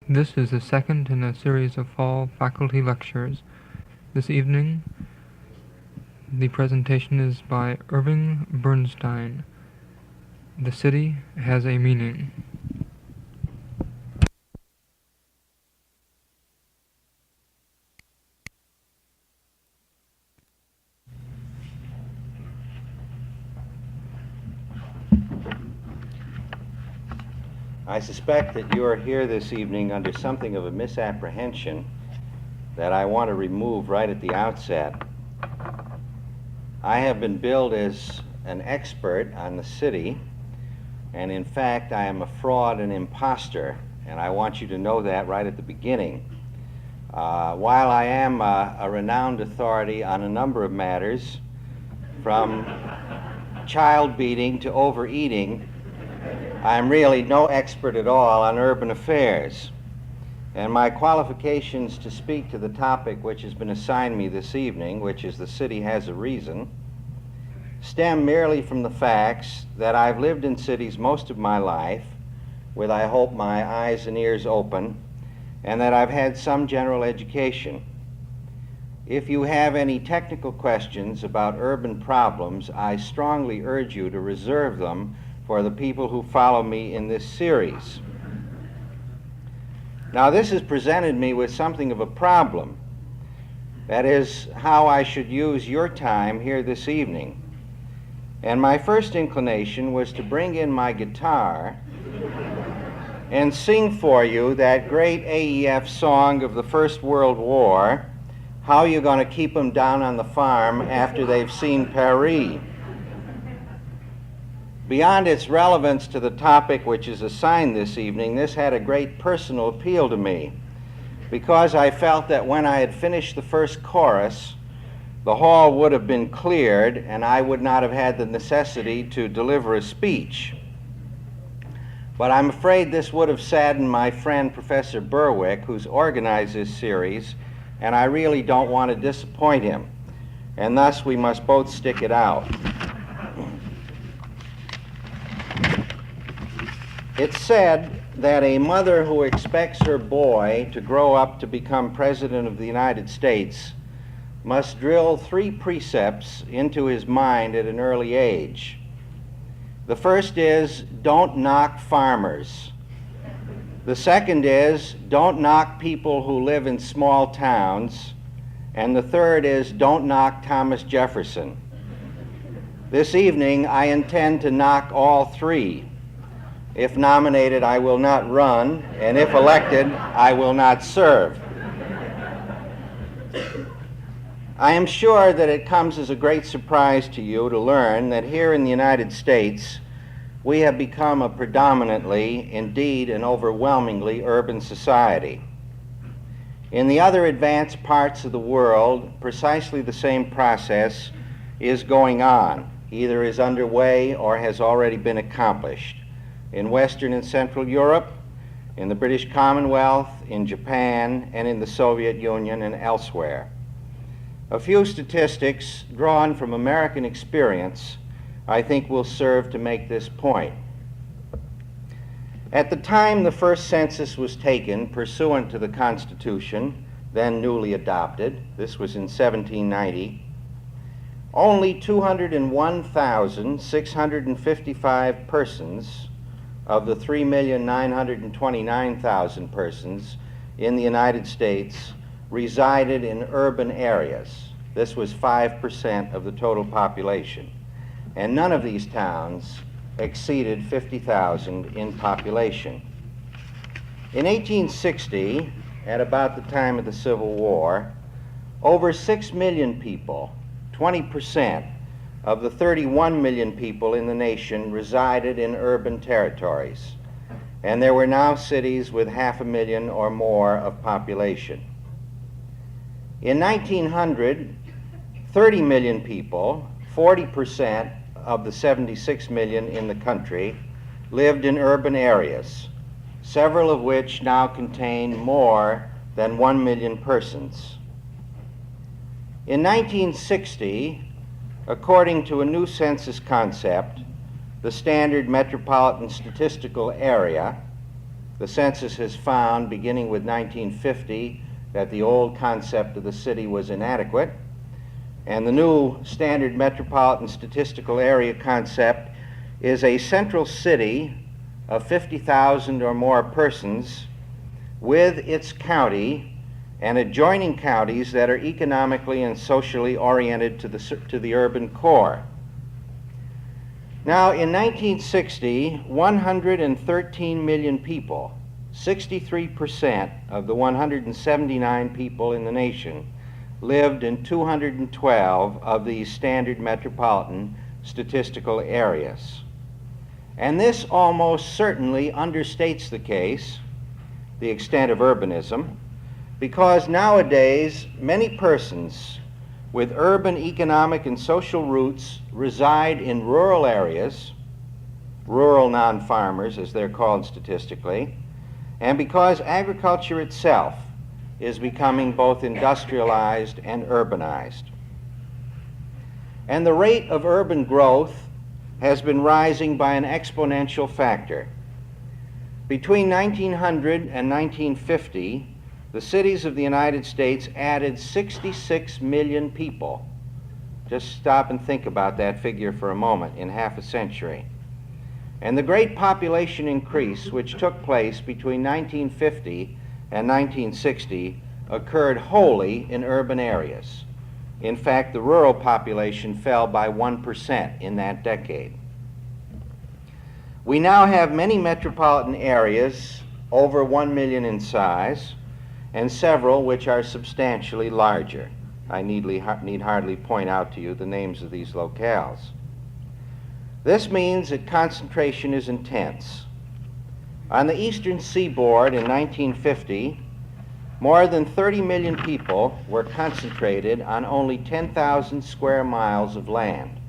This is the second in a series of fall faculty lectures. This evening, the presentation is by Irving Bornstein. The city has a meaning. I suspect that you are here this evening under something of a misapprehension that I want to remove right at the outset. I have been billed as an expert on the city, and in fact I am a fraud and imposter, and I want you to know that right at the beginning. While I am a renowned authority on a number of matters, from child beating to overeating, I'm really no expert at all on urban affairs, and my qualifications to speak to the topic which has been assigned me this evening, which is the city has a reason, stem merely from the facts that I've lived in cities most of my life, with, I hope, my eyes and ears open, and that I've had some general education. If you have any technical questions about urban problems, I strongly urge you to reserve them for the people who follow me in this series. Now, this has presented me with something of a problem. That is, how I should use your time here this evening. And my first inclination was to bring in my guitar and sing for you that great AEF song of the First World War, How You Gonna Keep 'Em Down on the Farm After They've Seen Paris. Beyond its relevance to the topic which is assigned this evening, this had a great personal appeal to me, because I felt that when I had finished the first chorus, the hall would have been cleared and I would not have had the necessity to deliver a speech. But I'm afraid this would have saddened my friend Professor Berwick, who's organized this series, and I really don't want to disappoint him, and thus we must both stick it out. It's said that a mother who expects her boy to grow up to become President of the United States must drill 3 precepts into his mind at an early age. The first is, don't knock farmers. The second is, don't knock people who live in small towns. And the third is, don't knock Thomas Jefferson. This evening, I intend to knock all 3. If nominated, I will not run, and if elected, I will not serve. I am sure that it comes as a great surprise to you to learn that here in the United States, we have become a predominantly, indeed an overwhelmingly urban society. In the other advanced parts of the world, precisely the same process is going on, either is underway or has already been accomplished. In Western and Central Europe, in the British Commonwealth, in Japan, and in the Soviet Union and elsewhere. A few statistics drawn from American experience, I think, will serve to make this point. At the time the first census was taken pursuant to the Constitution, then newly adopted, this was in 1790, only 201,655 persons of the 3,929,000 persons in the United States resided in urban areas. This was 5% of the total population. And none of these towns exceeded 50,000 in population. In 1860, at about the time of the Civil War, over 6 million people, 20%, of the 31 million people in the nation resided in urban territories, and there were now cities with 500,000 or more of population. In 1900, 30 million people, 40% of the 76 million in the country, lived in urban areas, several of which now contain more than 1 million persons. In 1960, according to a new census concept, the Standard Metropolitan Statistical Area, The census has found, beginning with 1950, that the old concept of the city was inadequate, and the new standard metropolitan statistical area concept is a central city of 50,000 or more persons with its county and adjoining counties that are economically and socially oriented to the urban core. Now, in 1960, 113 million people, 63% of the 179 people in the nation, lived in 212 of these standard metropolitan statistical areas. And this almost certainly understates the case, the extent of urbanism, because nowadays many persons with urban economic and social roots reside in rural areas, rural non-farmers as they're called statistically, and because agriculture itself is becoming both industrialized and urbanized. And the rate of urban growth has been rising by an exponential factor. Between 1900 and 1950, the cities of the United States added 66 million people. Just stop and think about that figure for a moment, in half a century. And the great population increase which took place between 1950 and 1960 occurred wholly in urban areas. In fact, the rural population fell by 1% in that decade. We now have many metropolitan areas over 1 million in size, and several which are substantially larger. I need hardly point out to you the names of these locales. This means that concentration is intense. On the eastern seaboard in 1950, more than 30 million people were concentrated on only 10,000 square miles of land.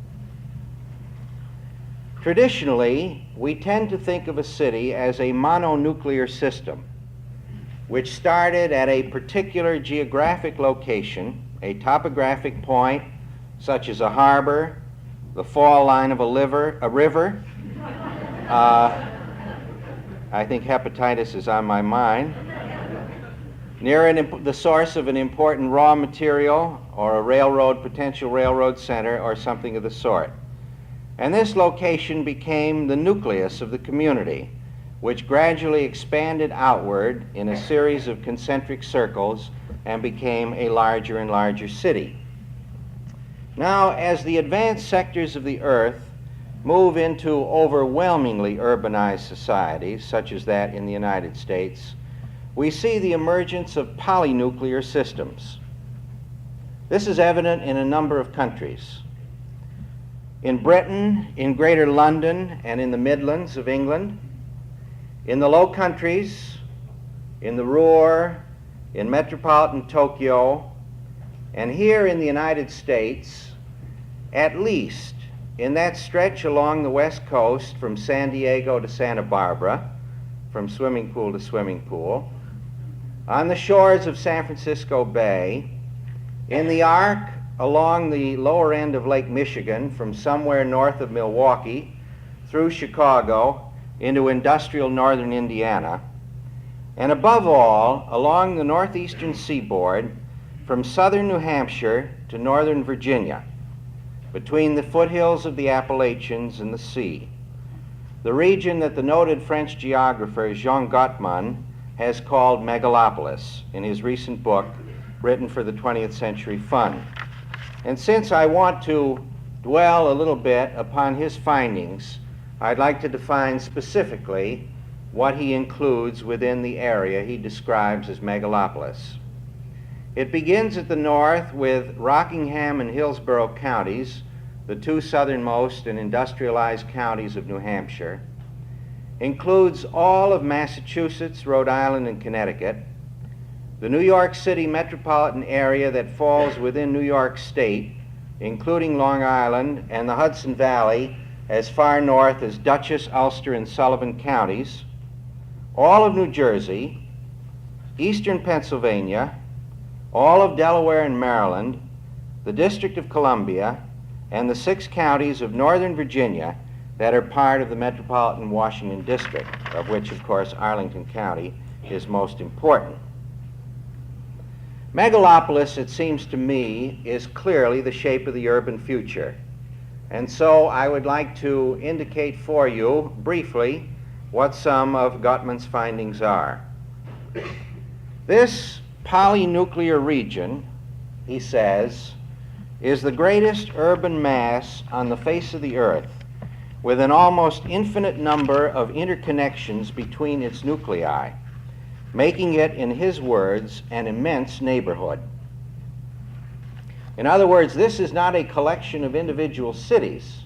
Traditionally, we tend to think of a city as a mononuclear system, which started at a particular geographic location, a topographic point, such as a harbor, the fall line of a river. I think hepatitis is on my mind. Near the source of an important raw material, or a potential railroad center, or something of the sort. And this location became the nucleus of the community, which gradually expanded outward in a series of concentric circles and became a larger and larger city. Now, as the advanced sectors of the earth move into overwhelmingly urbanized societies, such as that in the United States, we see the emergence of polynuclear systems. This is evident in a number of countries. In Britain, in Greater London, and in the Midlands of England, in the Low Countries, in the Ruhr, in metropolitan Tokyo, and here in the United States, at least in that stretch along the West Coast from San Diego to Santa Barbara, from swimming pool to swimming pool, on the shores of San Francisco Bay, in the arc along the lower end of Lake Michigan from somewhere north of Milwaukee through Chicago into industrial northern Indiana, and above all, along the northeastern seaboard from southern New Hampshire to northern Virginia, between the foothills of the Appalachians and the sea, the region that the noted French geographer Jean Gottman has called megalopolis in his recent book written for the 20th Century Fund. And since I want to dwell a little bit upon his findings, I'd like to define specifically what he includes within the area he describes as megalopolis. It begins at the north with Rockingham and Hillsborough counties, the two southernmost and industrialized counties of New Hampshire, includes all of Massachusetts, Rhode Island, and Connecticut, the New York City metropolitan area that falls within New York State, including Long Island, and the Hudson Valley as far north as Dutchess, Ulster, and Sullivan counties, all of New Jersey, eastern Pennsylvania, all of Delaware and Maryland, the District of Columbia, and the 6 counties of northern Virginia, that are part of the metropolitan Washington district, of which, of course, Arlington County is most important. Megalopolis, it seems to me, is clearly the shape of the urban future. And so I would like to indicate for you briefly what some of Gutmann's findings are. This polynuclear region, he says, is the greatest urban mass on the face of the earth, with an almost infinite number of interconnections between its nuclei, making it, in his words, an immense neighborhood. In other words, this is not a collection of individual cities,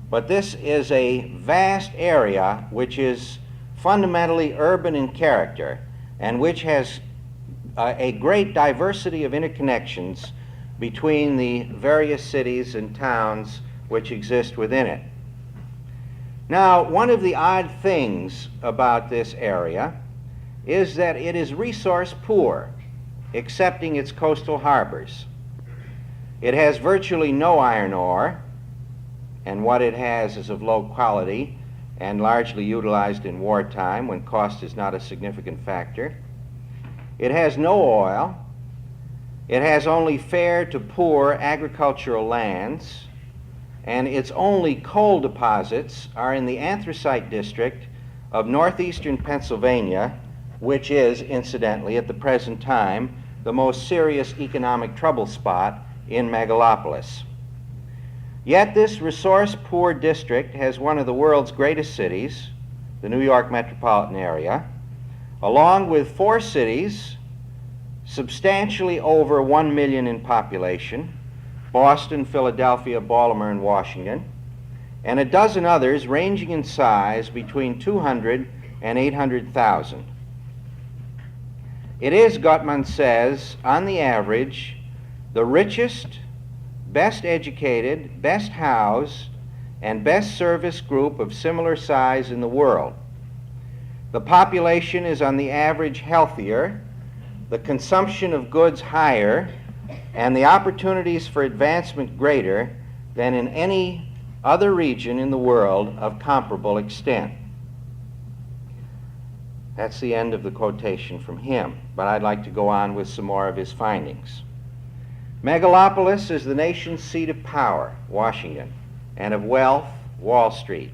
but this is a vast area which is fundamentally urban in character and which has a great diversity of interconnections between the various cities and towns which exist within it. Now, one of the odd things about this area is that it is resource poor, excepting its coastal harbors. It has virtually no iron ore, and what it has is of low quality and largely utilized in wartime when cost is not a significant factor. It has no oil. It has only fair to poor agricultural lands, and its only coal deposits are in the anthracite district of northeastern Pennsylvania, which is, incidentally, at the present time, the most serious economic trouble spot in Megalopolis. Yet this resource-poor district has one of the world's greatest cities, the New York metropolitan area, along with 4 cities substantially over 1 million in population, Boston, Philadelphia, Baltimore, and Washington, and a dozen others ranging in size between 200 and 800,000. It is, Gutmann says, on the average, the richest, best educated, best housed, and best serviced group of similar size in the world. The population is on the average healthier, the consumption of goods higher, and the opportunities for advancement greater than in any other region in the world of comparable extent. That's the end of the quotation from him, but I'd like to go on with some more of his findings. Megalopolis is the nation's seat of power, Washington, and of wealth, Wall Street.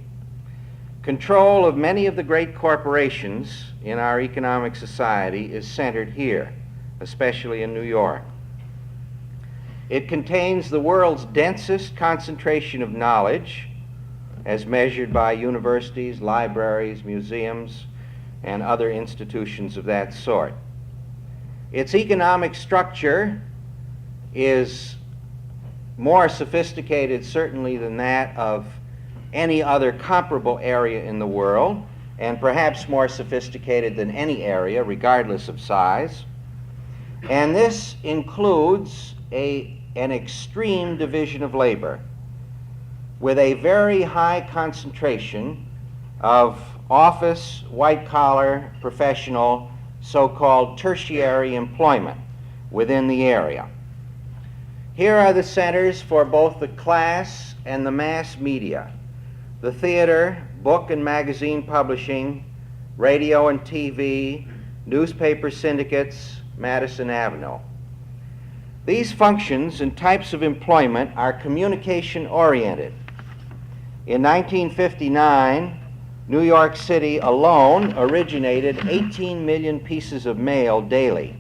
Control of many of the great corporations in our economic society is centered here, especially in New York. It contains the world's densest concentration of knowledge, as measured by universities, libraries, museums, and other institutions of that sort. Its economic structure is more sophisticated, certainly, than that of any other comparable area in the world, and perhaps more sophisticated than any area, regardless of size. And this includes an extreme division of labor, with a very high concentration of office, white-collar, professional, so-called tertiary employment within the area. Here are the centers for both the class and the mass media: the theater, book and magazine publishing, radio and TV, newspaper syndicates, Madison Avenue. These functions and types of employment are communication-oriented. In 1959, New York City alone originated 18 million pieces of mail daily,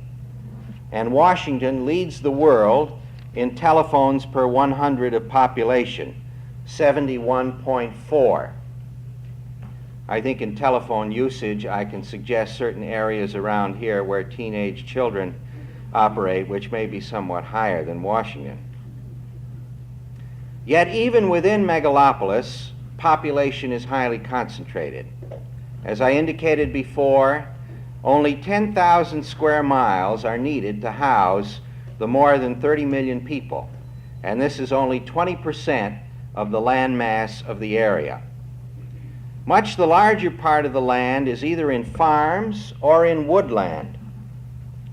and Washington leads the world in telephones per 100 of population, 71.4. I think in telephone usage I can suggest certain areas around here where teenage children operate, which may be somewhat higher than Washington. Yet even within Megalopolis, population is highly concentrated. As I indicated before, only 10,000 square miles are needed to house the more than 30 million people, and this is only 20% of the land mass of the area. Much the larger part of the land is either in farms or in woodland,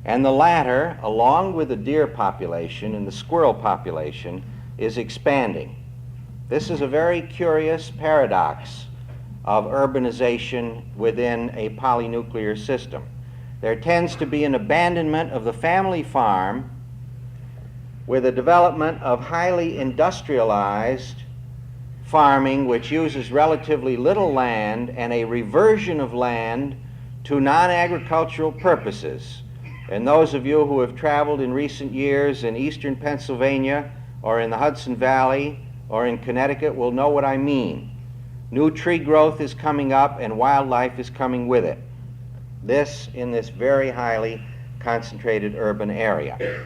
and the latter, along with the deer population and the squirrel population, is expanding. This is a very curious paradox of urbanization within a polynuclear system. There tends to be an abandonment of the family farm with a development of highly industrialized farming which uses relatively little land, and a reversion of land to non-agricultural purposes. And those of you who have traveled in recent years in eastern Pennsylvania or in the Hudson Valley or in Connecticut will know what I mean. New tree growth is coming up and wildlife is coming with it. This in this very highly concentrated urban area.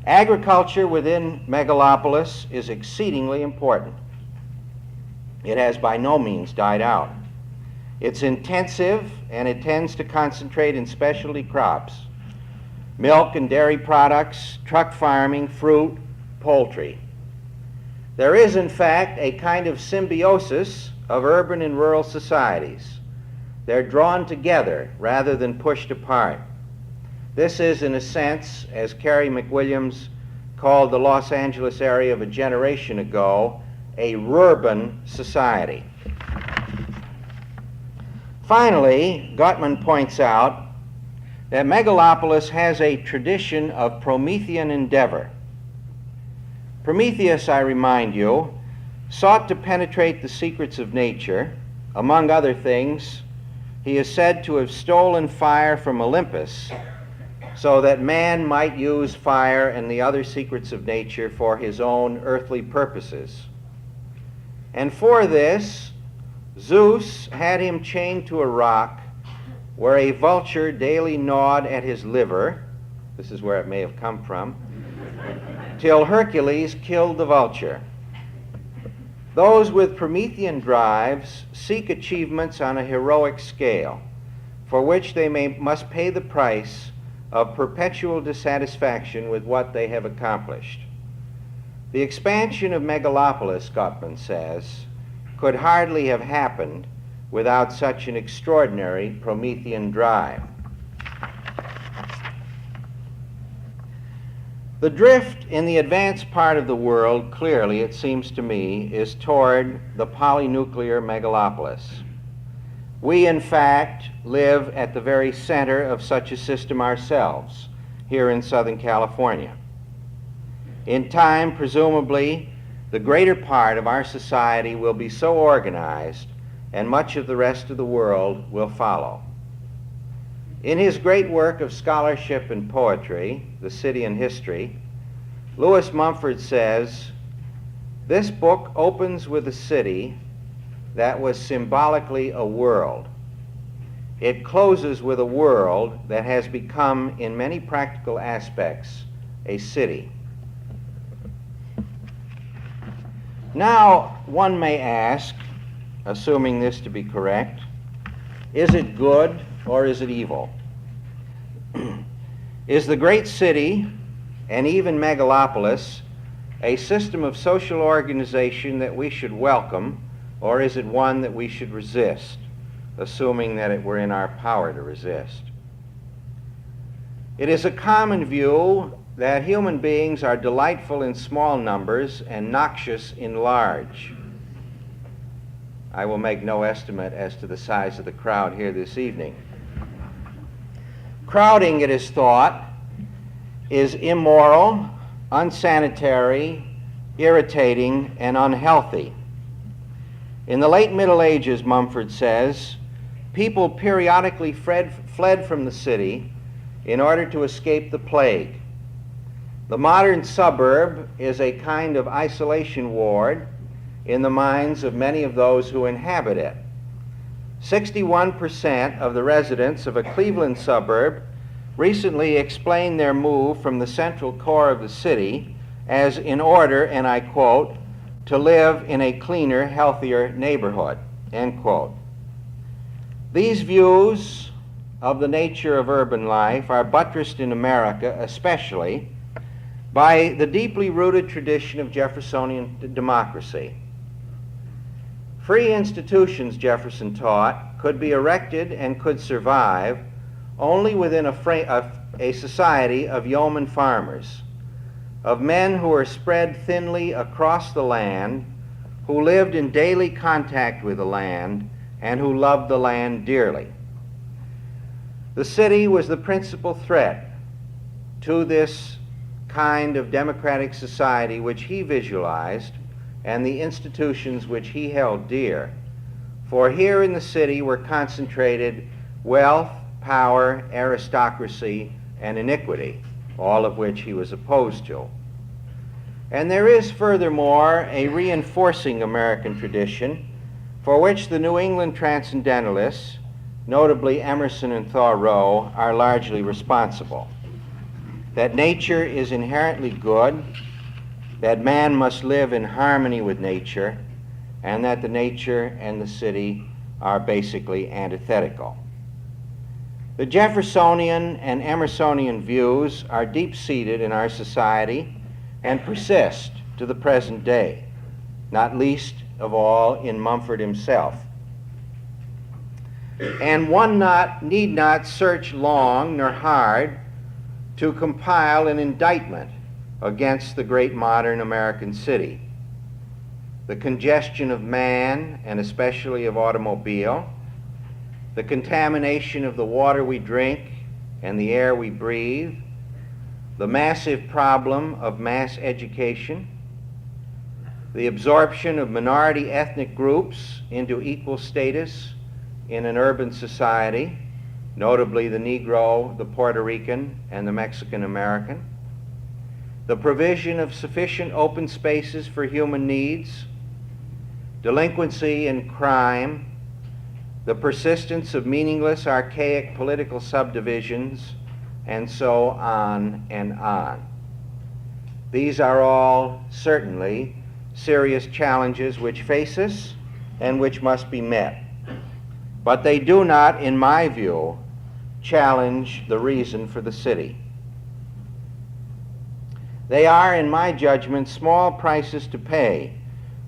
Agriculture within megalopolis is exceedingly important. It has by no means died out. It's intensive, and it tends to concentrate in specialty crops: milk and dairy products, truck farming, fruit, poultry. There is, in fact, a kind of symbiosis of urban and rural societies. They're drawn together rather than pushed apart. This is, in a sense, as Carrie McWilliams called the Los Angeles area of a generation ago, a rurban society. Finally, Gutman points out that megalopolis has a tradition of Promethean endeavor. Prometheus, I remind you, sought to penetrate the secrets of nature. Among other things, he is said to have stolen fire from Olympus so that man might use fire and the other secrets of nature for his own earthly purposes. And for this, Zeus had him chained to a rock where a vulture daily gnawed at his liver. This is where it may have come from, till Hercules killed the vulture. Those with Promethean drives seek achievements on a heroic scale, for which they must pay the price of perpetual dissatisfaction with what they have accomplished. The expansion of megalopolis, Gutman says, could hardly have happened without such an extraordinary Promethean drive. The drift in the advanced part of the world, clearly, it seems to me, is toward the polynuclear megalopolis. We, in fact, live at the very center of such a system ourselves, here in Southern California. In time, presumably, the greater part of our society will be so organized, and much of the rest of the world will follow. In his great work of scholarship and poetry, The City and History, Lewis Mumford says, "This book opens with a city that was symbolically a world. It closes with a world that has become, in many practical aspects, a city." Now, one may ask, assuming this to be correct, is it good or is it evil? Is the great city, and even megalopolis, a system of social organization that we should welcome, or is it one that we should resist, assuming that it were in our power to resist? It is a common view that human beings are delightful in small numbers and noxious in large. I will make no estimate as to the size of the crowd here this evening. Crowding, it is thought, is immoral, unsanitary, irritating, and unhealthy. In the late Middle Ages, Mumford says, people periodically fled from the city in order to escape the plague. The modern suburb is a kind of isolation ward in the minds of many of those who inhabit it. 61% of the residents of a Cleveland suburb recently explained their move from the central core of the city as in order, and I quote, to live in a cleaner, healthier neighborhood, end quote. These views of the nature of urban life are buttressed in America especially by the deeply rooted tradition of Jeffersonian democracy. Free institutions, Jefferson taught, could be erected and could survive only within a society of yeoman farmers, of men who are spread thinly across the land, who lived in daily contact with the land and who loved the land dearly. The city was the principal threat to this kind of democratic society which he visualized and the institutions which he held dear. For here in the city were concentrated wealth, power, aristocracy, and iniquity, all of which he was opposed to. And there is furthermore a reinforcing American tradition for which the New England transcendentalists, notably Emerson and Thoreau, are largely responsible. That nature is inherently good, that man must live in harmony with nature, and that the nature and the city are basically antithetical. The Jeffersonian and Emersonian views are deep-seated in our society and persist to the present day, not least of all in Mumford himself. And one need not search long nor hard to compile an indictment against the great modern American city. The congestion of man, and especially of automobile, the contamination of the water we drink and the air we breathe, the massive problem of mass education, the absorption of minority ethnic groups into equal status in an urban society, notably the Negro, the Puerto Rican, and the Mexican American, the provision of sufficient open spaces for human needs, delinquency and crime, the persistence of meaningless, archaic political subdivisions, and so on and on. These are all certainly serious challenges which face us and which must be met. But they do not, in my view, challenge the reason for the city. They are, in my judgment, small prices to pay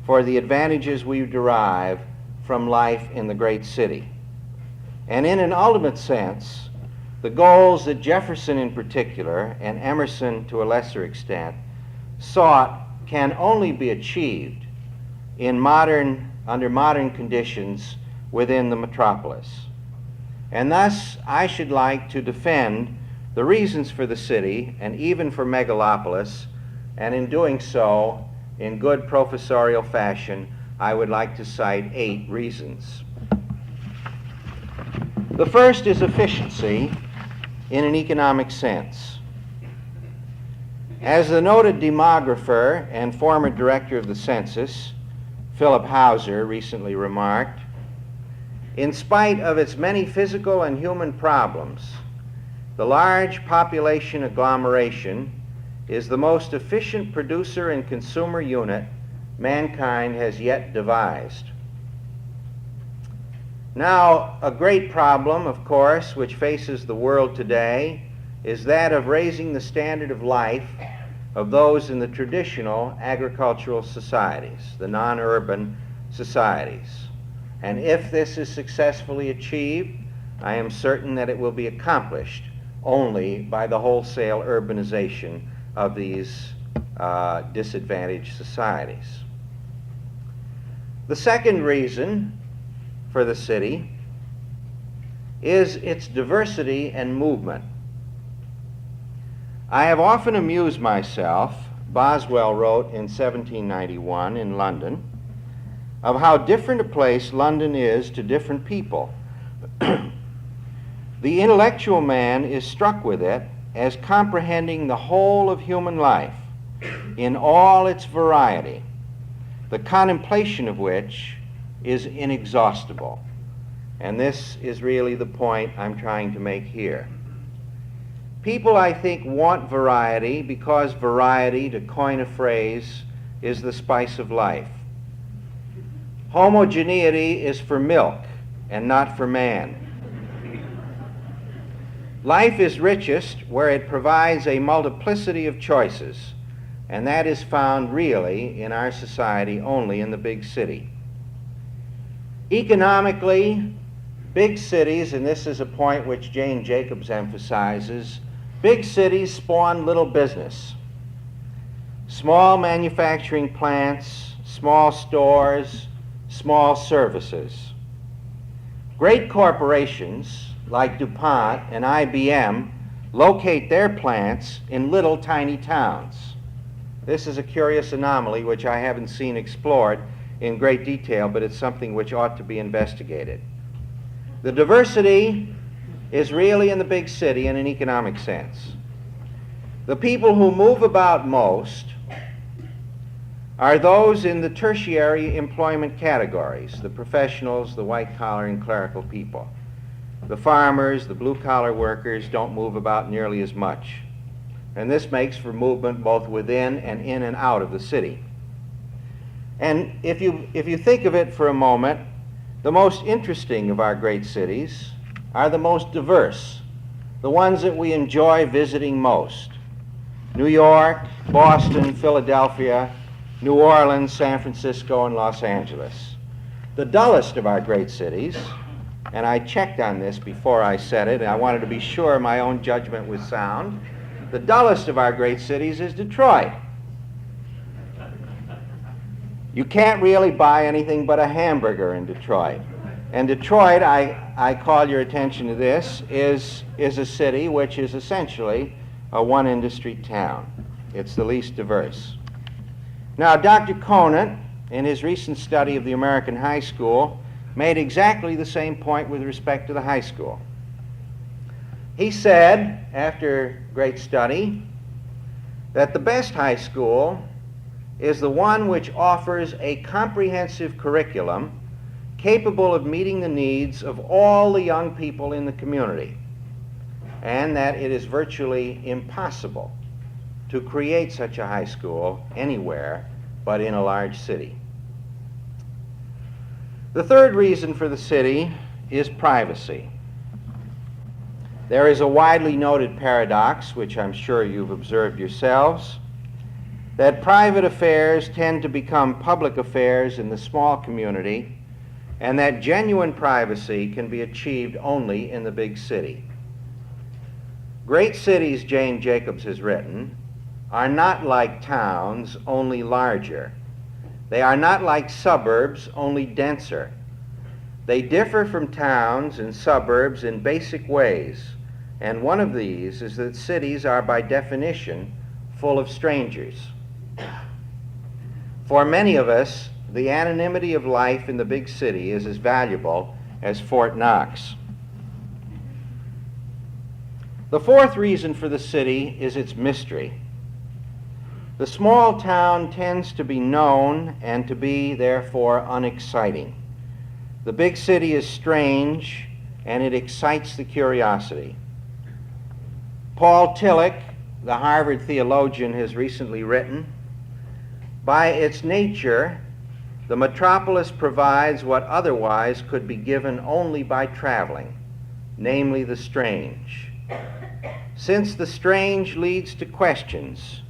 for the advantages we derive from life in the great city. And in an ultimate sense, the goals that Jefferson in particular, and Emerson to a lesser extent, sought can only be achieved under modern conditions within the metropolis. And thus, I should like to defend the reasons for the city, and even for megalopolis, and in doing so, in good professorial fashion, I would like to cite 8 reasons. The first is efficiency in an economic sense. As the noted demographer and former director of the census, Philip Hauser, recently remarked, in spite of its many physical and human problems, the large population agglomeration is the most efficient producer and consumer unit mankind has yet devised. Now, a great problem, of course, which faces the world today is that of raising the standard of life of those in the traditional agricultural societies, the non-urban societies. And if this is successfully achieved, I am certain that it will be accomplished only by the wholesale urbanization of these disadvantaged societies. The second reason for the city is its diversity and movement. I have often amused myself, Boswell wrote in 1791 in London, of how different a place London is to different people. The intellectual man is struck with it as comprehending the whole of human life in all its variety, the contemplation of which is inexhaustible. And this is really the point I'm trying to make here. People, I think, want variety because variety, to coin a phrase, is the spice of life. Homogeneity is for milk and not for man. Life is richest where it provides a multiplicity of choices, and that is found really in our society only in the big city. Economically, big cities, and this is a point which Jane Jacobs emphasizes, big cities spawn little business. Small manufacturing plants, small stores, small services. Great corporations like DuPont and IBM locate their plants in little tiny towns. This is a curious anomaly which I haven't seen explored in great detail, but it's something which ought to be investigated. The diversity is really in the big city in an economic sense. The people who move about most are those in the tertiary employment categories, the professionals, the white-collar and clerical people. The farmers, the blue-collar workers don't move about nearly as much. And this makes for movement both within and in and out of the city. And if you think of it for a moment, the most interesting of our great cities are the most diverse, the ones that we enjoy visiting most. New York, Boston, Philadelphia, New Orleans, San Francisco, and Los Angeles. The dullest of our great cities, and I checked on this before I said it, and I wanted to be sure my own judgment was sound, the dullest of our great cities is Detroit. You can't really buy anything but a hamburger in Detroit. And Detroit, I call your attention to this, is a city which is essentially a one-industry town. It's the least diverse. Now, Dr. Conant, in his recent study of the American high school, made exactly the same point with respect to the high school. He said, after great study, that the best high school is the one which offers a comprehensive curriculum capable of meeting the needs of all the young people in the community, and that it is virtually impossible to create such a high school anywhere but in a large city. The third reason for the city is privacy. There is a widely noted paradox, which I'm sure you've observed yourselves, that private affairs tend to become public affairs in the small community, and that genuine privacy can be achieved only in the big city. Great cities, Jane Jacobs has written, are not like towns, only larger. They are not like suburbs, only denser. They differ from towns and suburbs in basic ways, and one of these is that cities are by definition full of strangers. For many of us, the anonymity of life in the big city is as valuable as Fort Knox. The fourth reason for the city is its mystery. The small town tends to be known and to be, therefore, unexciting. The big city is strange, and it excites the curiosity. Paul Tillich, the Harvard theologian, has recently written, "By its nature, the metropolis provides what otherwise could be given only by traveling, namely the strange. Since the strange leads to questions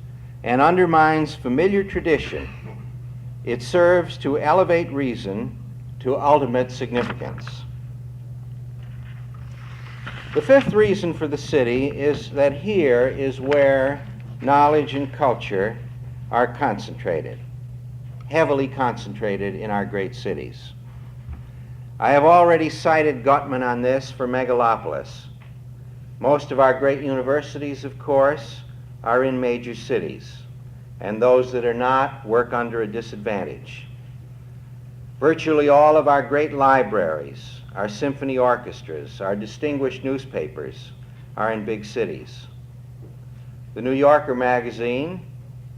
and undermines familiar tradition, it serves to elevate reason to ultimate significance." The fifth reason for the city is that here is where knowledge and culture are concentrated, heavily concentrated in our great cities. I have already cited Gutman on this for megalopolis. Most of our great universities, of course, are in major cities, and those that are not work under a disadvantage. Virtually all of our great libraries, our symphony orchestras, our distinguished newspapers are in big cities. The New Yorker magazine,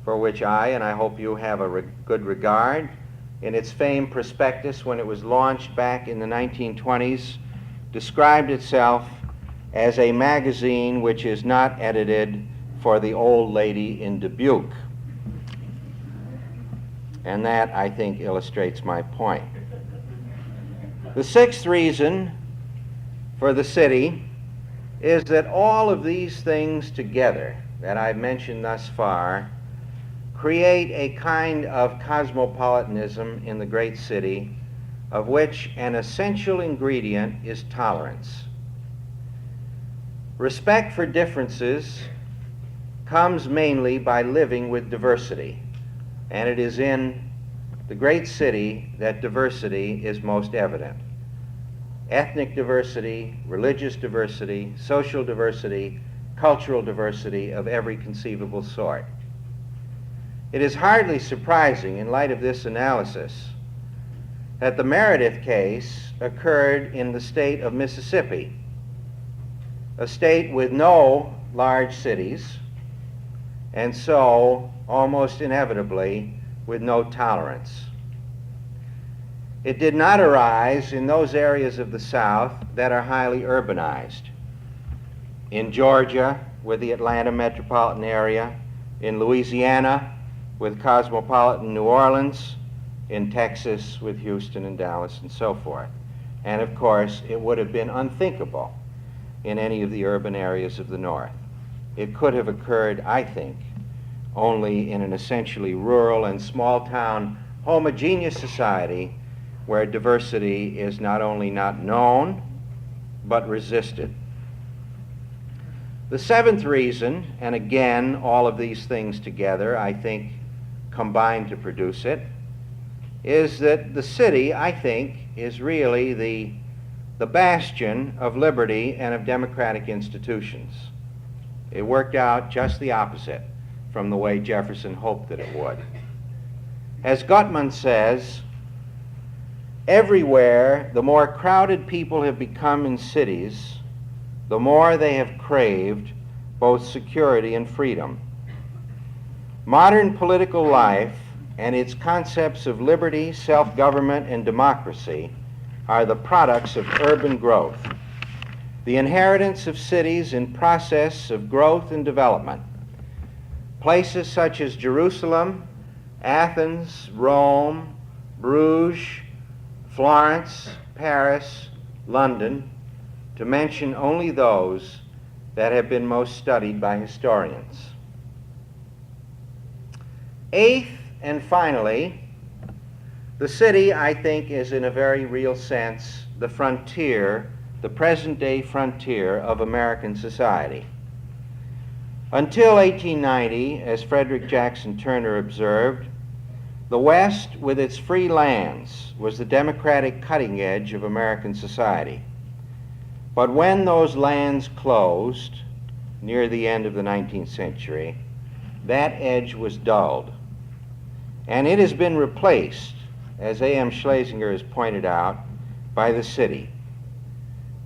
for which and I hope you have a good regard, in its famed prospectus when it was launched back in the 1920s, described itself as a magazine which is not edited for the old lady in Dubuque. And that, I think, illustrates my point. The sixth reason for the city is that all of these things together that I've mentioned thus far create a kind of cosmopolitanism in the great city of which an essential ingredient is tolerance. Respect for differences comes mainly by living with diversity, and it is in the great city that diversity is most evident. Ethnic diversity, religious diversity, social diversity, cultural diversity of every conceivable sort. It is hardly surprising, in light of this analysis, that the Meredith case occurred in the state of Mississippi, a state with no large cities, and so almost inevitably with no tolerance. It did not arise in those areas of the South that are highly urbanized. In Georgia, with the Atlanta metropolitan area, in Louisiana, with cosmopolitan New Orleans, in Texas, with Houston and Dallas and so forth. And of course, it would have been unthinkable in any of the urban areas of the North. It could have occurred, I think, only in an essentially rural and small-town homogeneous society where diversity is not only not known, but resisted. The seventh reason, and again, all of these things together, I think, combine to produce it, is that the city, I think, is really the bastion of liberty and of democratic institutions. It worked out just the opposite from the way Jefferson hoped that it would. As Gutmann says, everywhere the more crowded people have become in cities, the more they have craved both security and freedom. Modern political life and its concepts of liberty, self-government, and democracy are the products of urban growth, the inheritance of cities in process of growth and development. Places such as Jerusalem, Athens, Rome, Bruges, Florence, Paris, London, to mention only those that have been most studied by historians. Eighth, and finally, the city, I think, is in a very real sense the frontier, the present-day frontier of American society. Until 1890, as Frederick Jackson Turner observed, the West, with its free lands, was the democratic cutting edge of American society. But when those lands closed near the end of the 19th century, that edge was dulled. And it has been replaced, as A.M. Schlesinger has pointed out, by the city.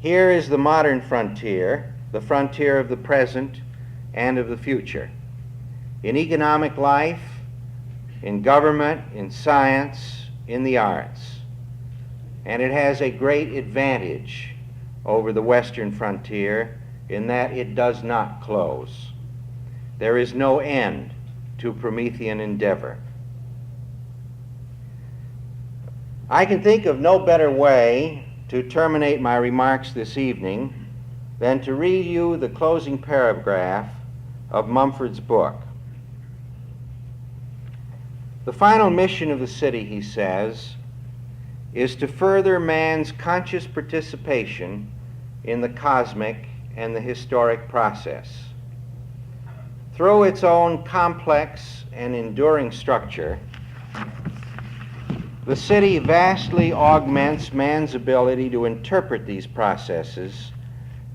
Here is the modern frontier, the frontier of the present and of the future. In economic life, in government, in science, in the arts. And it has a great advantage over the western frontier in that it does not close. There is no end to Promethean endeavor. I can think of no better way to terminate my remarks this evening than to read you the closing paragraph of Mumford's book. The final mission of the city, he says, is to further man's conscious participation in the cosmic and the historic process. Through its own complex and enduring structure, the city vastly augments man's ability to interpret these processes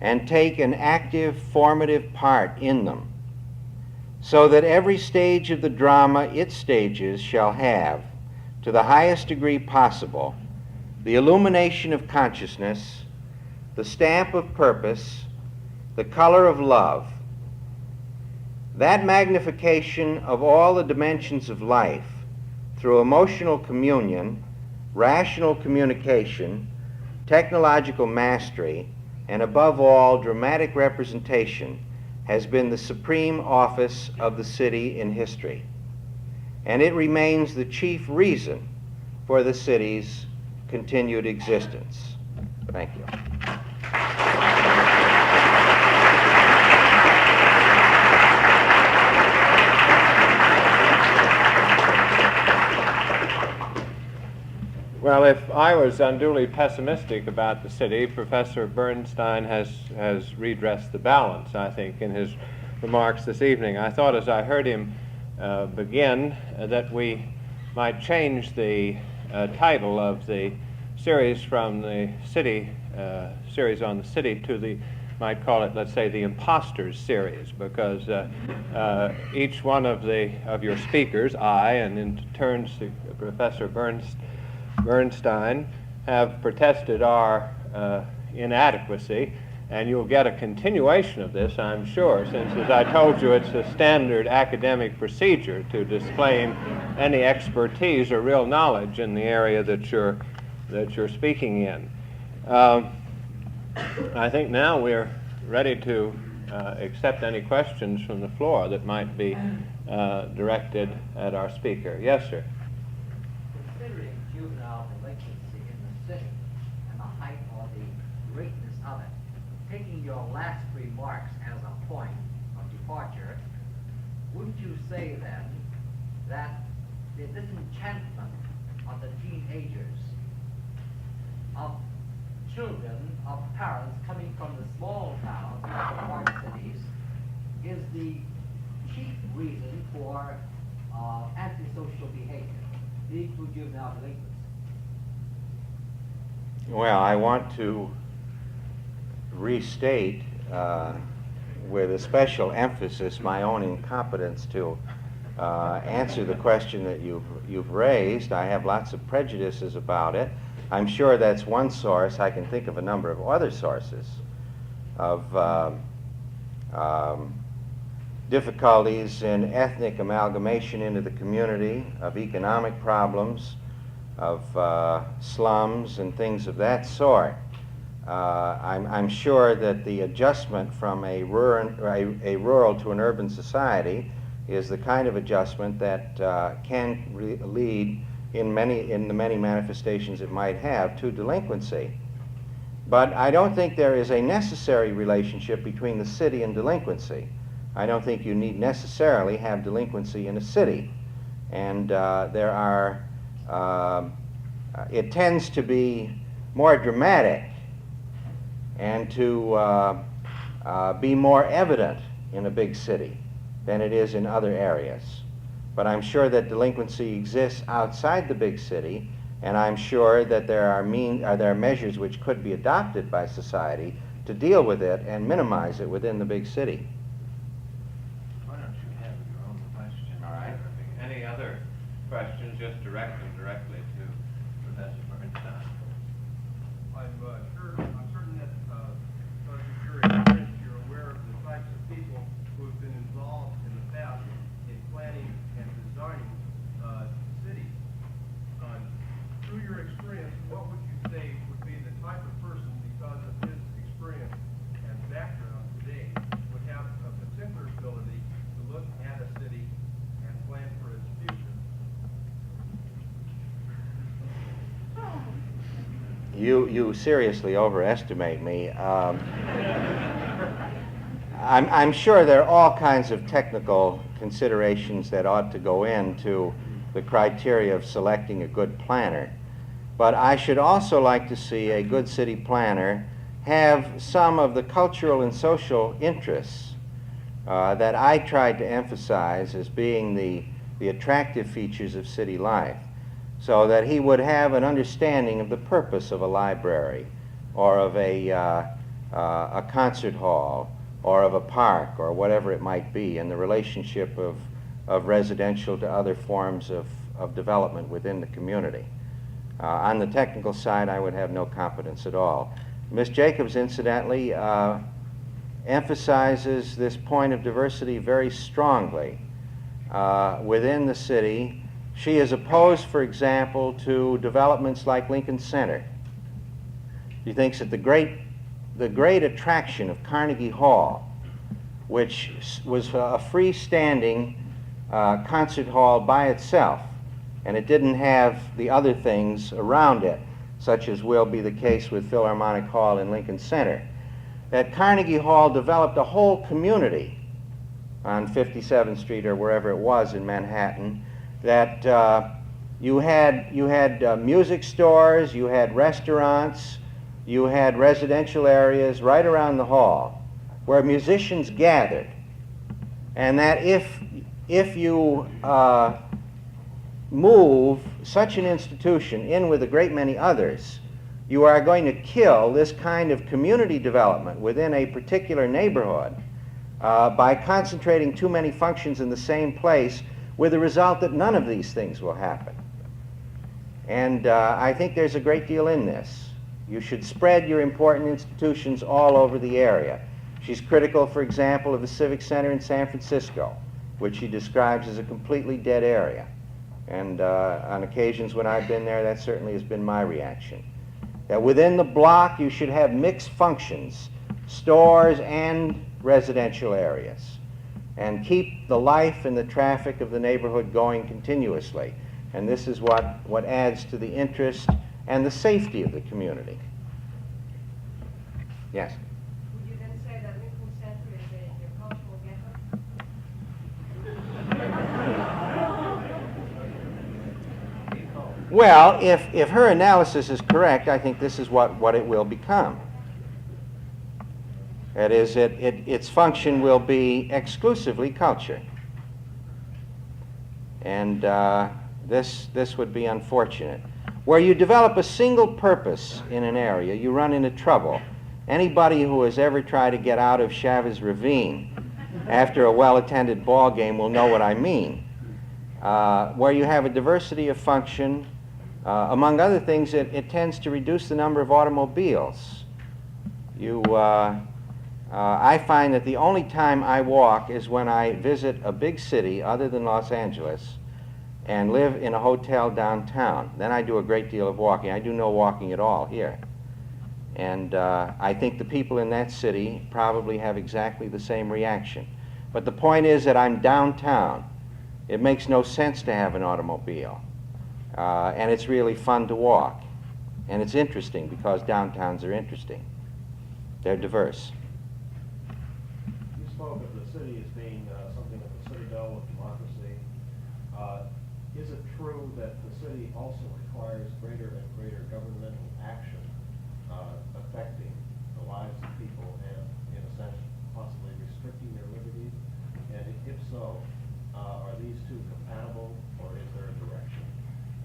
and take an active, formative part in them, so that every stage of the drama it stages shall have, to the highest degree possible, the illumination of consciousness, the stamp of purpose, the color of love. That magnification of all the dimensions of life through emotional communion, rational communication, technological mastery, and above all, dramatic representation has been the supreme office of the city in history. And it remains the chief reason for the city's continued existence. Thank you. Well, if I was unduly pessimistic about the city, Professor Bornstein has redressed the balance, I think, in his remarks this evening. I thought as I heard him begin that we might change the title of the series from the city series on the city to the, might call it, let's say, the Imposters series, because each one of your speakers, I, and in turn Professor Bernstein, have protested our inadequacy, and you'll get a continuation of this, I'm sure, since, as I told you, it's a standard academic procedure to disclaim any expertise or real knowledge in the area that you're speaking in. I think now we're ready to accept any questions from the floor that might be directed at our speaker. Yes, sir. Considering juvenile delinquency in the city and the height or the greatness of it, taking your last remarks as a point of departure, wouldn't you say then that the disenchantment of the teenagers, of children, of parents coming from the small towns and the large cities, is the chief reason for antisocial behavior, leading to juvenile delinquency? Well, I want to restate with a special emphasis my own incompetence to answer the question that you've raised. I have lots of prejudices about it. I'm sure that's one source. I can think of a number of other sources of difficulties in ethnic amalgamation into the community, of economic problems, of slums and things of that sort. I'm sure that the adjustment from a rural to an urban society is the kind of adjustment that can lead in the many manifestations it might have to delinquency. But I don't think there is a necessary relationship between the city and delinquency. I don't think you need necessarily have delinquency in a city. And it tends to be more dramatic and to be more evident in a big city than it is in other areas. But I'm sure that delinquency exists outside the big city, and I'm sure that there are measures which could be adopted by society to deal with it and minimize it within the big city. Why don't you have your own question? All right. Any other questions? Just direct them directly to Professor Bernstein. I'm certain that because of your experience, you're aware of the types of people who have been involved in the past in planning and designing cities. Through your experience, what would you say would be the type of person, because of his experience and background today, would have a particular ability to look at a city and plan for its future? You seriously overestimate me. I'm sure there are all kinds of technical considerations that ought to go into the criteria of selecting a good planner. But I should also like to see a good city planner have some of the cultural and social interests that I tried to emphasize as being the attractive features of city life, so that he would have an understanding of the purpose of a library, or of a concert hall, or of a park, or whatever it might be, and the relationship of residential to other forms of development within the community. On the technical side, I would have no competence at all. Ms. Jacobs, incidentally, emphasizes this point of diversity very strongly within the city. She is opposed, for example, to developments like Lincoln Center. She thinks that the great attraction of Carnegie Hall, which was a freestanding concert hall by itself, and it didn't have the other things around it, such as will be the case with Philharmonic Hall in Lincoln Center, that Carnegie Hall developed a whole community on 57th Street or wherever it was in Manhattan, that you had music stores, you had restaurants, you had residential areas right around the hall where musicians gathered, and that if you move such an institution in with a great many others, you are going to kill this kind of community development within a particular neighborhood by concentrating too many functions in the same place, with the result that none of these things will happen. And I think there's a great deal in this. You should spread your important institutions all over the area. She's critical, for example, of the Civic Center in San Francisco, which she describes as a completely dead area. And on occasions when I've been there, that certainly has been my reaction. That within the block you should have mixed functions, stores and residential areas, and keep the life and the traffic of the neighborhood going continuously. And this is what adds to the interest and the safety of the community. Yes? Would you then say that Lincoln Center is a cultural ghetto? Well, if her analysis is correct, I think this is what it will become. That is, its function will be exclusively culture. And this would be unfortunate. Where you develop a single purpose in an area, you run into trouble. Anybody who has ever tried to get out of Chavez Ravine after a well-attended ball game will know what I mean. Where you have a diversity of function, among other things, it tends to reduce the number of automobiles. I find that the only time I walk is when I visit a big city other than Los Angeles and live in a hotel downtown. Then I do a great deal of walking. I do no walking at all here. And I think the people in that city probably have exactly the same reaction. But the point is that I'm downtown. It makes no sense to have an automobile. And it's really fun to walk. And it's interesting because downtowns are interesting. They're diverse. You spoke of the city as being something of a citadel of democracy. Is it true that the city also requires greater and greater governmental action affecting the lives of people and, in a sense, possibly restricting their liberties? And if so, are these two compatible, or is there a direction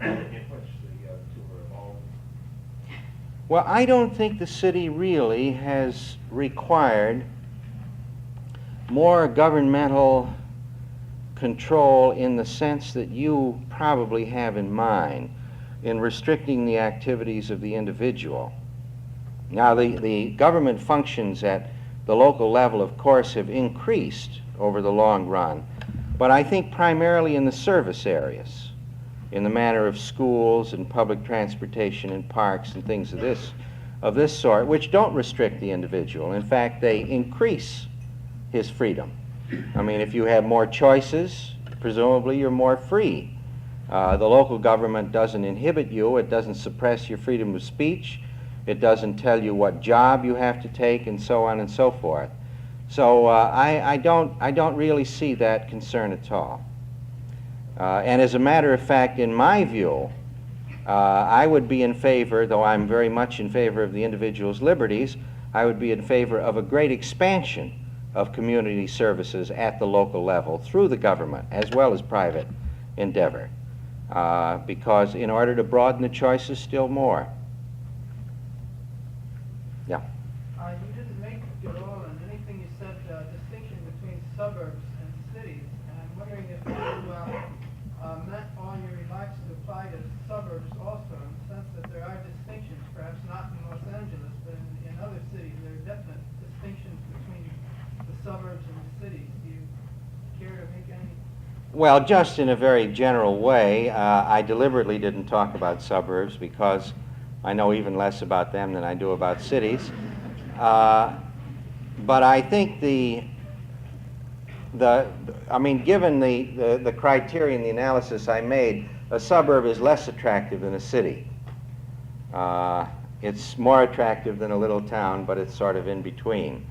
in which the two are evolving? Well, I don't think the city really has required more governmental control in the sense that you probably have in mind in restricting the activities of the individual. Now, the government functions at the local level, of course, have increased over the long run, but I think primarily in the service areas, in the matter of schools and public transportation and parks and things of this sort, which don't restrict the individual. In fact, they increase his freedom. I mean, if you have more choices, presumably you're more free. The local government doesn't inhibit you. It doesn't suppress your freedom of speech. It doesn't tell you what job you have to take, and so on and so forth. So I don't really see that concern at all. And as a matter of fact, in my view, I would be in favor, though I'm very much in favor of the individual's liberties, I would be in favor of a great expansion of community services at the local level through the government as well as private endeavor, because in order to broaden the choices still more. Yeah. You didn't make at all in anything you said distinction between suburbs and cities, and I'm wondering if you meant all your remarks to apply to suburbs also, in the sense that there are distinctions, perhaps not in Los Angeles, but in other cities there are definite distinctions between the suburbs and the cities. Do you care to make any? Well, just in a very general way, I deliberately didn't talk about suburbs because I know even less about them than I do about cities. But I think given the criteria and the analysis I made, a suburb is less attractive than a city. It's more attractive than a little town, but it's sort of in between.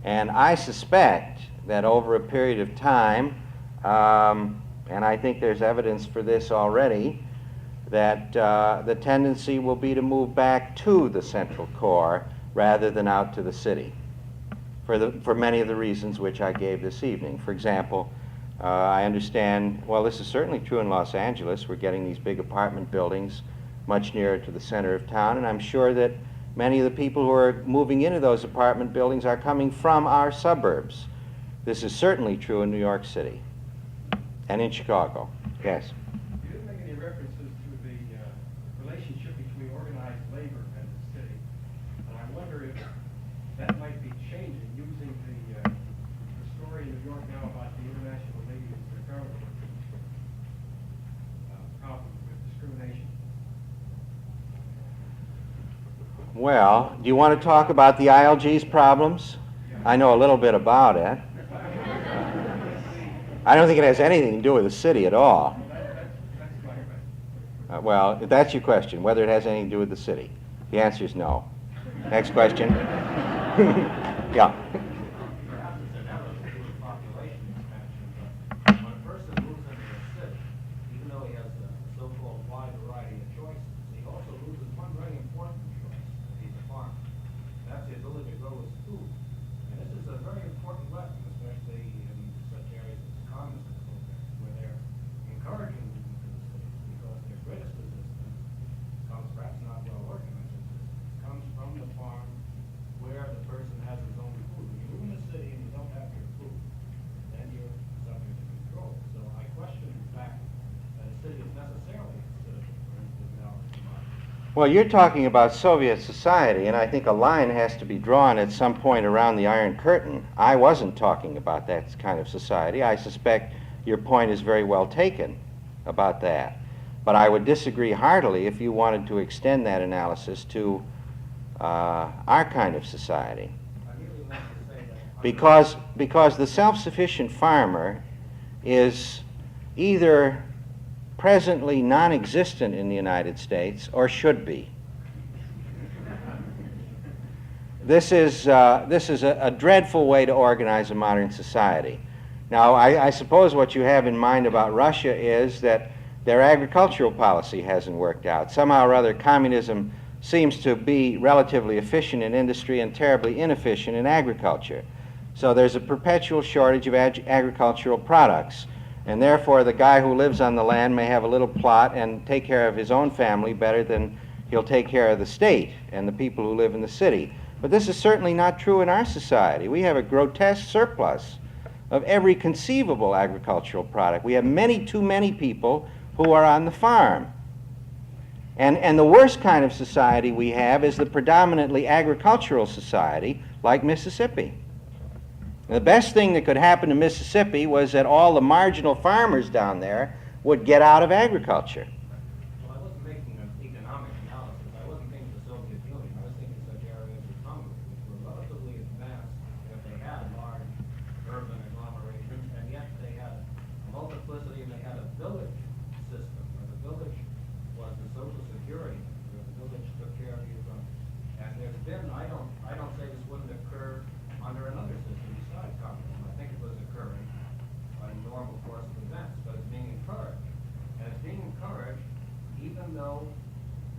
And I suspect that over a period of time, and I think there's evidence for this already, that the tendency will be to move back to the central core rather than out to the city, for many of the reasons which I gave this evening. For example, I understand, well, this is certainly true in Los Angeles. We're getting these big apartment buildings much nearer to the center of town, and I'm sure that many of the people who are moving into those apartment buildings are coming from our suburbs. This is certainly true in New York City and in Chicago. Yes? You didn't make any references to the relationship between organized labor and the city, and I wonder if that might be changing using the story in New York now about the international ladies' garment problem with discrimination. Well, do you want to talk about the ILG's problems? I know a little bit about it. I don't think it has anything to do with the city at all. That's my question. Well, if that's your question, whether it has anything to do with the city. The answer is no. Next question. Yeah. Perhaps it's inevitable due to population expansion, but when a person moves into a city, even though he has a so-called wide variety of choices, he also loses one very important choice if he's a farmer. That's the ability to grow his food. And this is a very important lesson, especially in such areas as communist programs, where they're encouraging movement to the cities because their greatest resistance comes, perhaps not well organized resistance, comes from the farm where the person has his own food. When you move in the city and you don't have your food, then you're subject to control. So I question the fact that a city is necessarily considered for individuality democracy. Well, you're talking about Soviet society, and I think a line has to be drawn at some point around the Iron Curtain. I wasn't talking about that kind of society. I suspect your point is very well taken about that. But I would disagree heartily if you wanted to extend that analysis to our kind of society. I really want to say that Because the self-sufficient farmer is either presently non-existent in the United States or should be. This is a dreadful way to organize a modern society. Now, I suppose what you have in mind about Russia is that their agricultural policy hasn't worked out. Somehow or other, communism seems to be relatively efficient in industry and terribly inefficient in agriculture. So there's a perpetual shortage of agricultural products. And therefore, the guy who lives on the land may have a little plot and take care of his own family better than he'll take care of the state and the people who live in the city. But this is certainly not true in our society. We have a grotesque surplus of every conceivable agricultural product. We have many too many people who are on the farm. And the worst kind of society we have is the predominantly agricultural society like Mississippi. The best thing that could happen to Mississippi was that all the marginal farmers down there would get out of agriculture. Well, I wasn't making an economic analysis. I wasn't thinking the Soviet Union. I was thinking such areas as Hungary, which were relatively advanced, that they had large urban agglomerations, and yet they had a multiplicity, and they had a village system, where the village was the social security, where the village took care of you from. And there's been, I don't say this wouldn't occur under another system besides communism. I think it was occurring on a normal course of events, but it's being encouraged. And it's being encouraged even though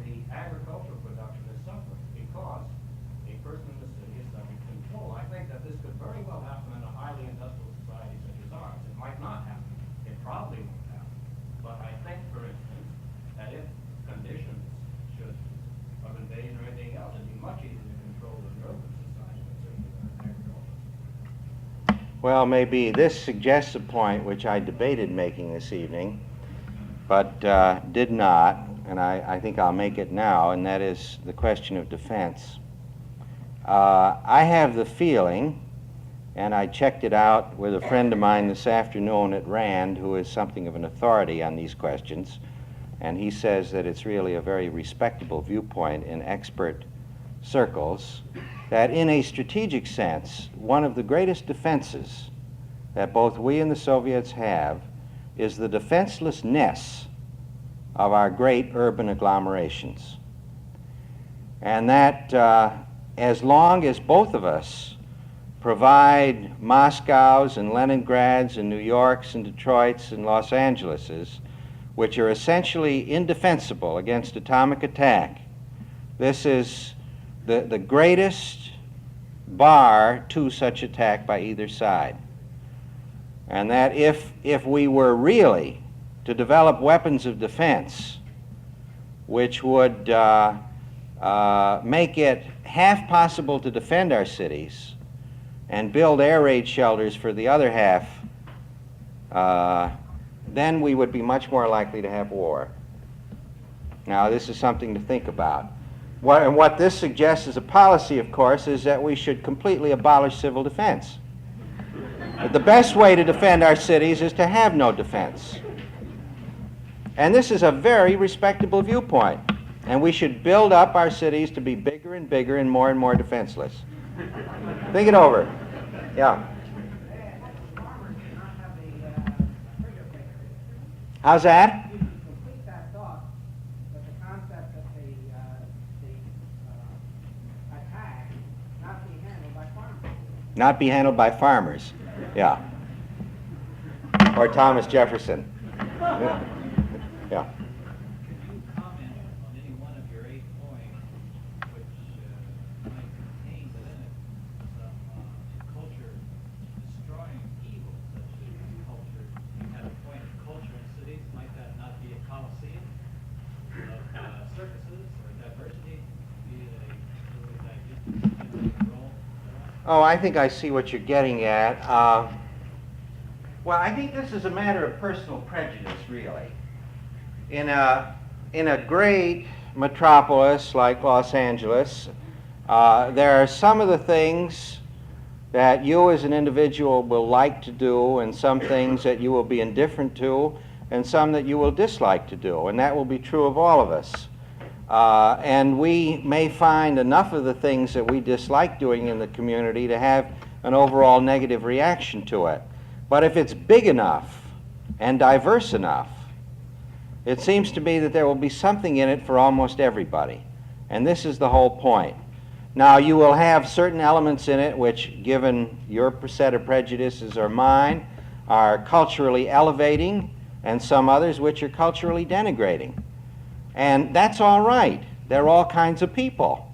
the agricultural production is suffering because a person in the city is subject to control. I think that this could very well happen in a highly industrial society such as ours. It might not happen. It probably won't happen. But I think, for instance, that if conditions should, of invasion or anything else, it'd be much easier to control an urban society than certainly an agricultural. Well, maybe this suggests a point which I debated making this evening, but did not, and I think I'll make it now, and that is the question of defense. I have the feeling, and I checked it out with a friend of mine this afternoon at Rand, who is something of an authority on these questions, and he says that it's really a very respectable viewpoint in expert circles, that in a strategic sense, one of the greatest defenses that both we and the Soviets have is the defenselessness of our great urban agglomerations. And that as long as both of us provide Moscows and Leningrads and New Yorks and Detroits and Los Angeleses, which are essentially indefensible against atomic attack, this is the greatest bar to such attack by either side. and that if we were really to develop weapons of defense which would make it half possible to defend our cities and build air raid shelters for the other half, then we would be much more likely to have war. Now, this is something to think about. And what this suggests as a policy, of course, is that we should completely abolish civil defense. But the best way to defend our cities is to have no defense. And this is a very respectable viewpoint. And we should build up our cities to be bigger and bigger and more defenseless. Think it over. Yeah. How's that? You can complete that thought, but the concept of the attack not be handled by farmers. Not be handled by farmers. Yeah. Or Thomas Jefferson. Yeah. Yeah. Could you comment on any one of your 8 points which might contain within it some culture-destroying evil, such as culture? You had a point of culture in cities. Might that not be a coliseum of circuses or diversity? Be it a role? Oh, I think I see what you're getting at. Well, I think this is a matter of personal prejudice, really. In a great metropolis like Los Angeles, there are some of the things that you as an individual will like to do, and some things that you will be indifferent to, and some that you will dislike to do, and that will be true of all of us. And we may find enough of the things that we dislike doing in the community to have an overall negative reaction to it. But if it's big enough and diverse enough, it seems to me that there will be something in it for almost everybody. And this is the whole point. Now, you will have certain elements in it which, given your set of prejudices or mine, are culturally elevating, and some others which are culturally denigrating. And that's all right. There are all kinds of people.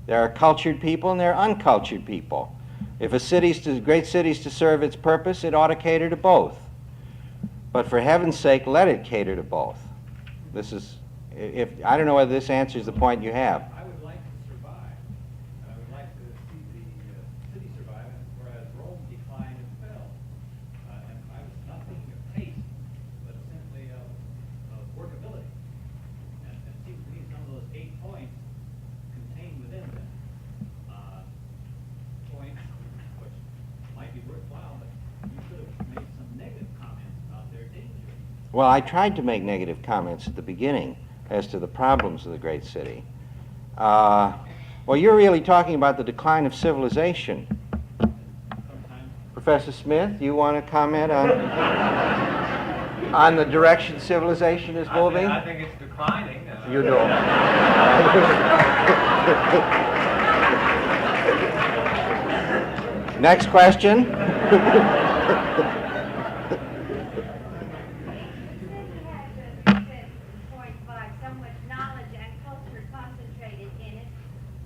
There are cultured people and there are uncultured people. If a great city's to serve its purpose, it ought to cater to both. But for heaven's sake, let it cater to both. This is, I don't know whether this answers the point you have. I would like to survive, and I would like to see the city survive, whereas Rome declined and fell. And I was not thinking of taste, but simply of workability. And it seems to me some of those 8 points contained within them points which might be worthwhile, but you could have made some negative comments about their danger. Well, I tried to make negative comments at the beginning as to the problems of the great city. Well, you're really talking about the decline of civilization. Sometimes Professor Smith, you want to comment on the direction civilization is moving? I think it's declining. You do. Next question. So much knowledge and culture concentrated in it.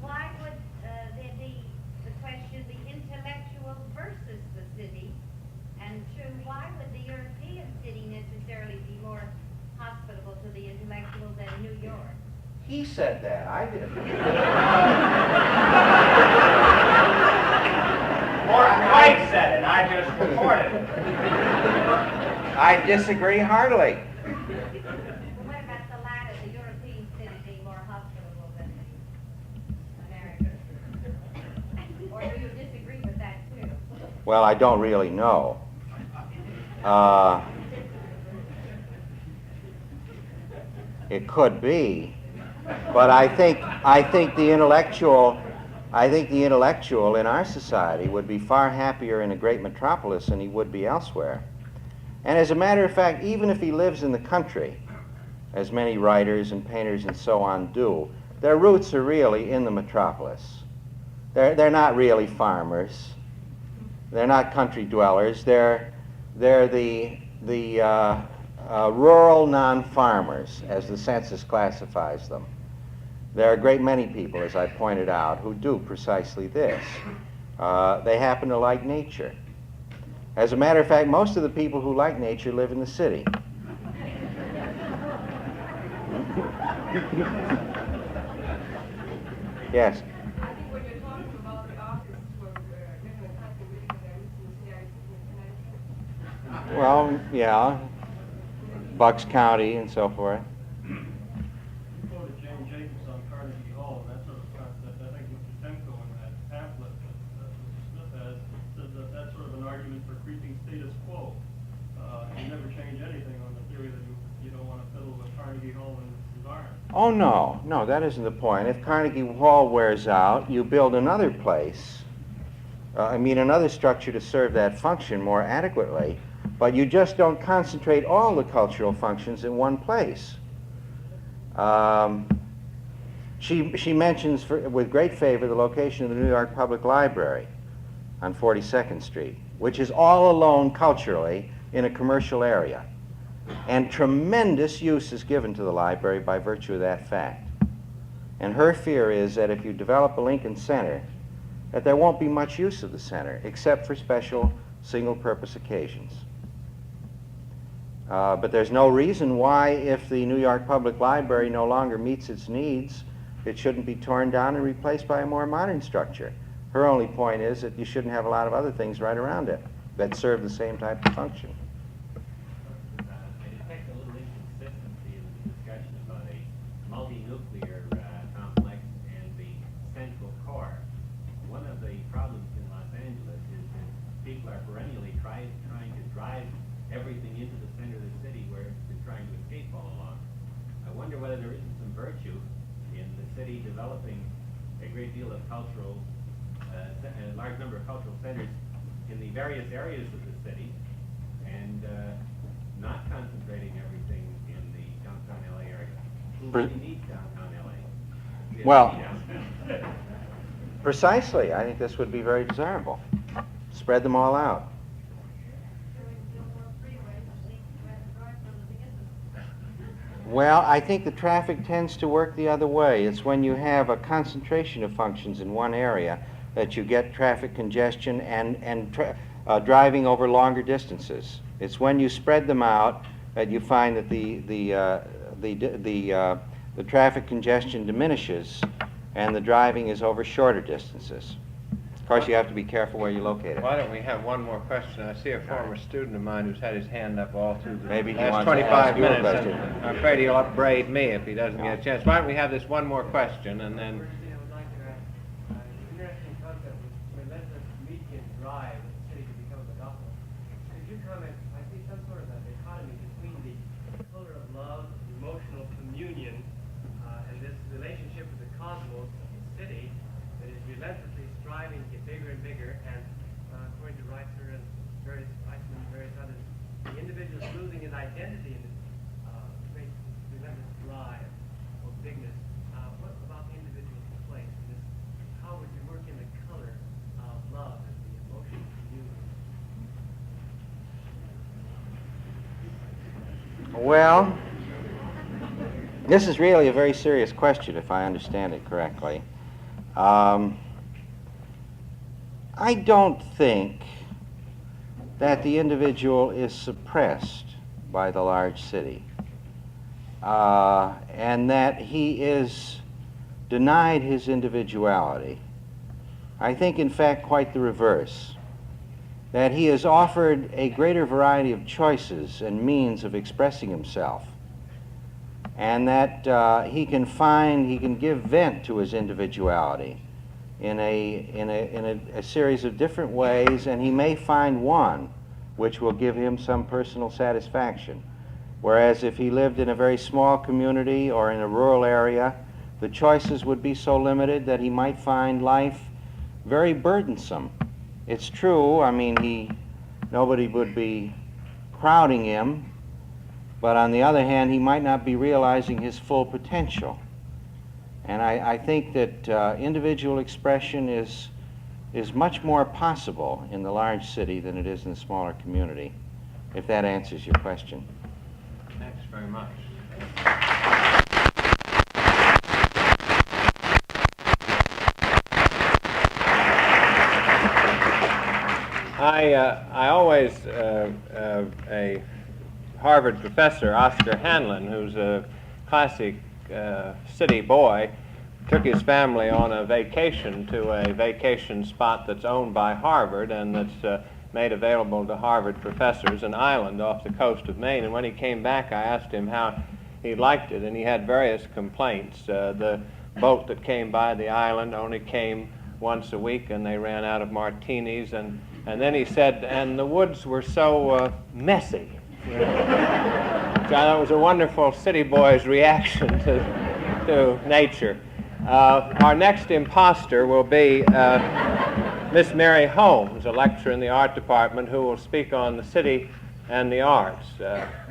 Why would there be the question, the intellectual versus the city? And two, why would the European city necessarily be more hospitable to the intellectual than New York? He said that. I didn't. White said it, I just reported it. I disagree heartily. What about the latter, the European city being more hospitable than the American? Or do you disagree with that too? Well, I don't really know. It could be, but I think the intellectual in our society would be far happier in a great metropolis than he would be elsewhere. And as a matter of fact, even if he lives in the country, as many writers and painters and so on do, their roots are really in the metropolis. They're not really farmers. They're not country dwellers. They're the rural non-farmers, as the census classifies them. There are a great many people, as I pointed out, who do precisely this. They happen to like nature. As a matter of fact, most of the people who like nature live in the city. Yes. I think when you're talking about the artists who are living in country living there, in Connecticut. Well, yeah. Bucks County and so forth. You quoted Jane Jacobs on Carnegie Hall, and that sort of concept. I think Mr. Temko in that pamphlet that Mr. Smith has said that that's sort of an argument for creeping status quo. You never change anything on the theory that you don't want to fiddle with Carnegie Hall and its environment. Oh, no. No, that isn't the point. If Carnegie Hall wears out, you build another place, another structure to serve that function more adequately, but you just don't concentrate all the cultural functions in one place. She mentions with great favor the location of the New York Public Library on 42nd Street, which is all alone culturally in a commercial area. And tremendous use is given to the library by virtue of that fact. And her fear is that if you develop a Lincoln Center, that there won't be much use of the center, except for special single-purpose occasions. But there's no reason why, if the New York Public Library no longer meets its needs, it shouldn't be torn down and replaced by a more modern structure. Her only point is that you shouldn't have a lot of other things right around it that serve the same type of function. I detect a little inconsistency in the discussion about a multi-nuclear complex and the central core. One of the problems in Los Angeles is that people are perennially trying to drive everything into the center of the city where it's been trying to escape all along. I wonder whether there isn't some virtue in the city developing a great deal of cultural, a large number of cultural centers in the various areas of the city, and not concentrating everything in the downtown LA area. Who really needs downtown LA? Well, precisely. I think this would be very desirable. Spread them all out. Well, I think the traffic tends to work the other way. It's when you have a concentration of functions in one area that you get traffic congestion and driving over longer distances. It's when you spread them out that you find that the traffic congestion diminishes and the driving is over shorter distances. Of course, you have to be careful where you locate it. Why don't we have one more question? I see a former student of mine who's had his hand up all through the Maybe he last wants to 25 ask you a minutes, question. and I'm afraid he'll upbraid me if he doesn't get a chance. Why don't we have this one more question, and then... Firstly, I would like to ask, an interesting concept is relentless median drive that the city could become a monopoly. Could you comment, I see some sort of a dichotomy between the pillar of love, emotional communion, and this relationship with the cosmos of the city that is relentlessly striving to get bigger and bigger, and according to Reiser and various Eichmann and various others, the individual is losing his identity in this great relentless drive or bigness. What about the individual's place in this? How would you work in the color of love and the emotional community? Well, this is really a very serious question, if I understand it correctly. I don't think that the individual is suppressed by the large city, and that he is denied his individuality. I think, in fact, quite the reverse, that he is offered a greater variety of choices and means of expressing himself, and that he can give vent to his individuality in a series of different ways, and he may find one which will give him some personal satisfaction. Whereas if he lived in a very small community or in a rural area, the choices would be so limited that he might find life very burdensome. It's true, I mean, nobody would be crowding him, but on the other hand, he might not be realizing his full potential. And I think that individual expression is much more possible in the large city than it is in the smaller community, if that answers your question. Thanks very much. I I always, a Harvard professor, Oscar Hanlon, who's a classic city boy, took his family on a vacation to a vacation spot that's owned by Harvard and that's made available to Harvard professors, an island off the coast of Maine. And when he came back, I asked him how he liked it, and he had various complaints. The boat that came by the island only came once a week, and they ran out of martinis. And then he said, and the woods were so messy. Which I thought was a wonderful city boy's reaction to nature. Our next imposter will be Miss Mary Holmes, a lecturer in the art department, who will speak on the city and the arts.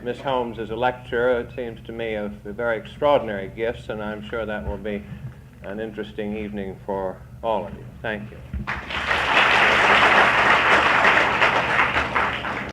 Miss Holmes is a lecturer, it seems to me, of very extraordinary gifts, and I'm sure that will be an interesting evening for all of you. Thank you.